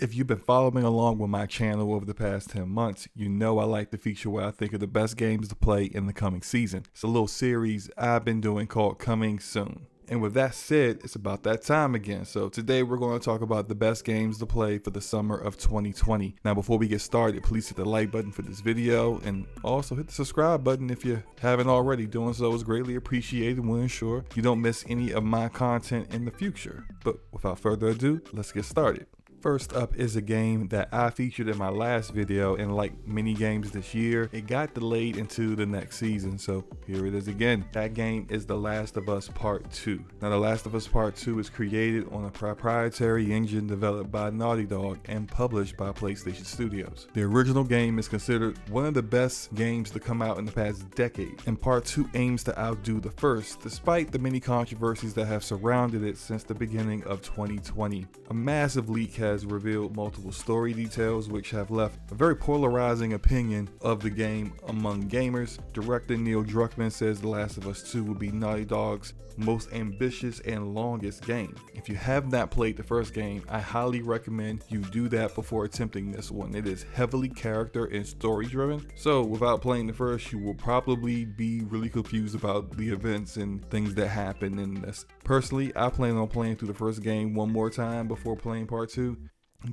If you've been following along with my channel over the past 10 months, you know I like to feature what I think are the best games to play in the coming season. It's a little series I've been doing called Coming Soon. And with that said, it's about that time again. So today we're going to talk about the best games to play for the summer of 2020. Now before we get started, please hit the like button for this video and also hit the subscribe button if you haven't already. Doing so is greatly appreciated and will ensure you don't miss any of my content in the future. But without further ado, let's get started. First up is a game that I featured in my last video, and like many games this year, it got delayed into the next season, so here it is again. That game is The Last of Us Part 2. Now, The Last of Us Part 2 is created on a proprietary engine developed by Naughty Dog and published by PlayStation Studios. The original game is considered one of the best games to come out in the past decade, and Part 2 aims to outdo the first, despite the many controversies that have surrounded it since the beginning of 2020. A massive leak has revealed multiple story details which have left a very polarizing opinion of the game among gamers. Director Neil Druckmann says The Last of Us 2 will be Naughty Dog's most ambitious and longest game. If you have not played the first game, I highly recommend you do that before attempting this one. It is heavily character and story driven, so without playing the first, you will probably be really confused about the events and things that happen in this. Personally, I plan on playing through the first game one more time before playing Part 2,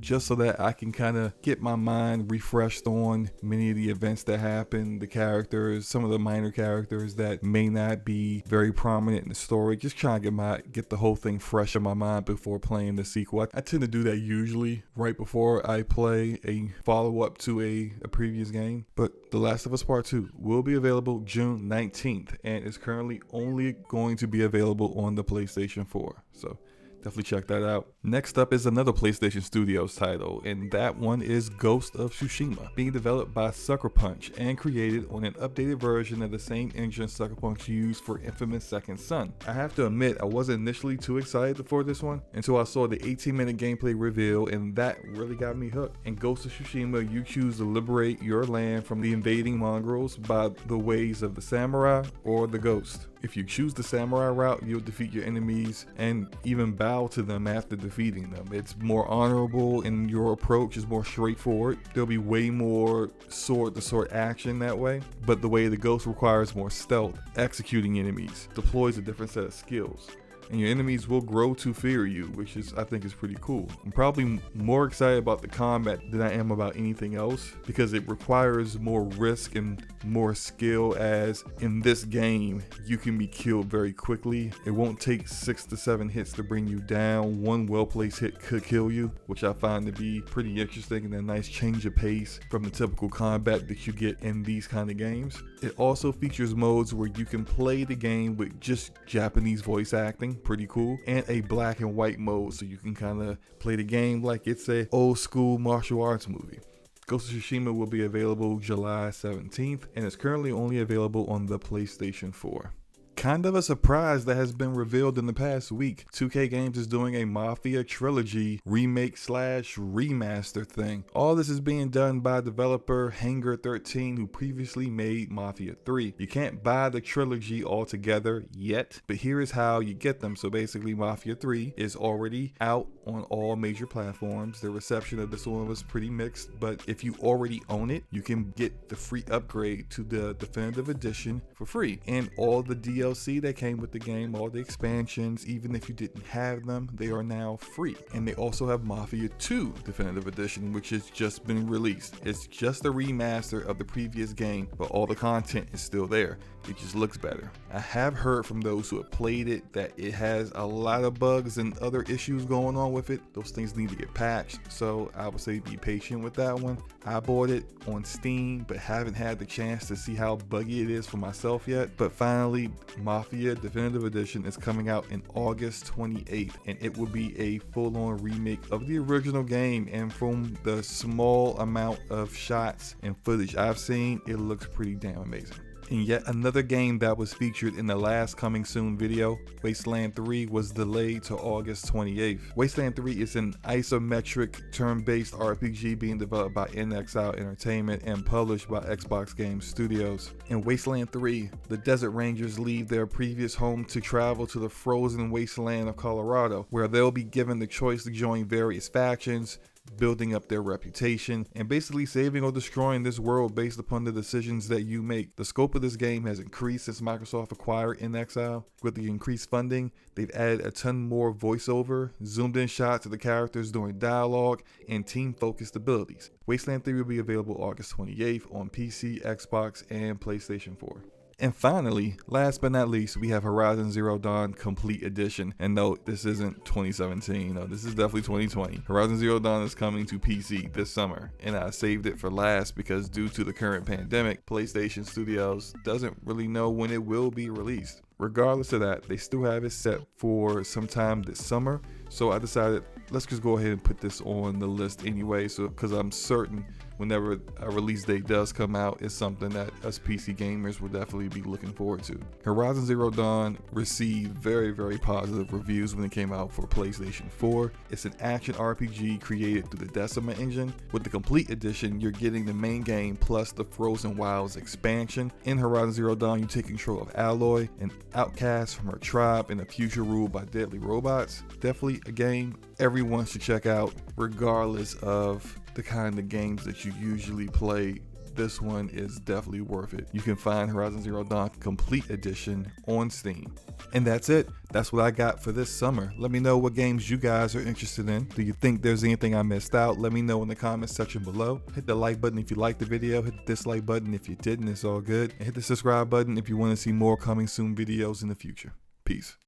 just so that I can kind of get my mind refreshed on many of the events that happen, the characters, some of the minor characters that may not be very prominent in the story. Just trying to get the whole thing fresh in my mind before playing the sequel. I tend to do that usually right before I play a follow-up to a previous game. But The Last of Us Part 2 will be available June 19th and is currently only going to be available on the PlayStation 4. So definitely check that out. Next up is another PlayStation Studios title, and that one is Ghost of Tsushima, being developed by Sucker Punch and created on an updated version of the same engine Sucker Punch used for infamous Second Son. I have to admit, I wasn't initially too excited for this one until I saw the 18-minute gameplay reveal, and that really got me hooked. In Ghost of Tsushima, you choose to liberate your land from the invading mongrels by the ways of the samurai or the ghost. If you choose the samurai route, you'll defeat your enemies and even bow to them after defeating them. It's more honorable and your approach is more straightforward. There'll be way more sword-to-sword action that way, but the way of the ghost requires more stealth. Executing enemies deploys a different set of skills, and your enemies will grow to fear you, which I think is pretty cool. I'm probably more excited about the combat than I am about anything else because it requires more risk and more skill, as in this game you can be killed very quickly. It won't take 6 to 7 hits to bring you down. One well-placed hit could kill you, which I find to be pretty interesting and a nice change of pace from the typical combat that you get in these kind of games. It also features modes where you can play the game with just Japanese voice acting, pretty cool, and a black and white mode so you can kind of play the game like it's a old school martial arts movie. Ghost of Tsushima will be available July 17th and is currently only available on the PlayStation 4. Kind of a surprise that has been revealed in the past week. 2K Games is doing a Mafia trilogy remake / remaster thing. All this is being done by developer Hangar 13, who previously made Mafia 3. You can't buy the trilogy altogether yet, but here is how you get them. So basically Mafia 3 is already out on all major platforms. The reception of this one was pretty mixed, but if you already own it, you can get the free upgrade to the Definitive Edition for free, and all the DLC that came with the game, all the expansions, even if you didn't have them, they are now free. And they also have Mafia 2 Definitive Edition, which has just been released. It's just a remaster of the previous game, but all the content is still there. It just looks better. I have heard from those who have played it that it has a lot of bugs and other issues going on with it. Those things need to get patched, so I would say be patient with that one. I bought it on Steam, but haven't had the chance to see how buggy it is for myself yet. But finally, Mafia Definitive Edition is coming out in August 28th, and it will be a full-on remake of the original game. And from the small amount of shots and footage I've seen, it looks pretty damn amazing. In yet another game that was featured in the last Coming Soon video, Wasteland 3 was delayed to August 28th. Wasteland 3 is an isometric turn-based RPG being developed by NXL Entertainment and published by Xbox Game Studios. In Wasteland 3, the Desert Rangers leave their previous home to travel to the frozen wasteland of Colorado, where they'll be given the choice to join various factions, building up their reputation, and basically saving or destroying this world based upon the decisions that you make. The scope of this game has increased since Microsoft acquired In Exile. With the increased funding, they've added a ton more voiceover, zoomed in shots of the characters doing dialogue, and team-focused abilities. Wasteland 3 will be available August 28th on PC, Xbox, and PlayStation 4. And finally, last but not least, we have Horizon Zero Dawn Complete Edition. And no, this isn't 2017. No, this is definitely 2020. Horizon Zero Dawn is coming to PC this summer, and I saved it for last because due to the current pandemic, PlayStation Studios doesn't really know when it will be released. Regardless of that, they still have it set for sometime this summer. So I decided, let's just go ahead and put this on the list anyway, so because I'm certain whenever a release date does come out, it's something that us PC gamers will definitely be looking forward to. Horizon Zero Dawn received very, very positive reviews when it came out for PlayStation 4. It's an action RPG created through the Decima engine. With the Complete Edition, you're getting the main game plus the Frozen Wilds expansion. In Horizon Zero Dawn, you take control of Aloy, an outcast from her tribe in a future ruled by deadly robots. Definitely a game everyone should check out, regardless of the kind of games that you usually play. This one is definitely worth it. You can find Horizon Zero Dawn Complete Edition on Steam. And that's it. That's what I got for this summer. Let me know what games you guys are interested in. Do you think there's anything I missed out? Let me know in the comments section below. Hit the like button if you liked the video. Hit the dislike button if you didn't. It's all good. And hit the subscribe button if you want to see more coming soon videos in the future. Peace.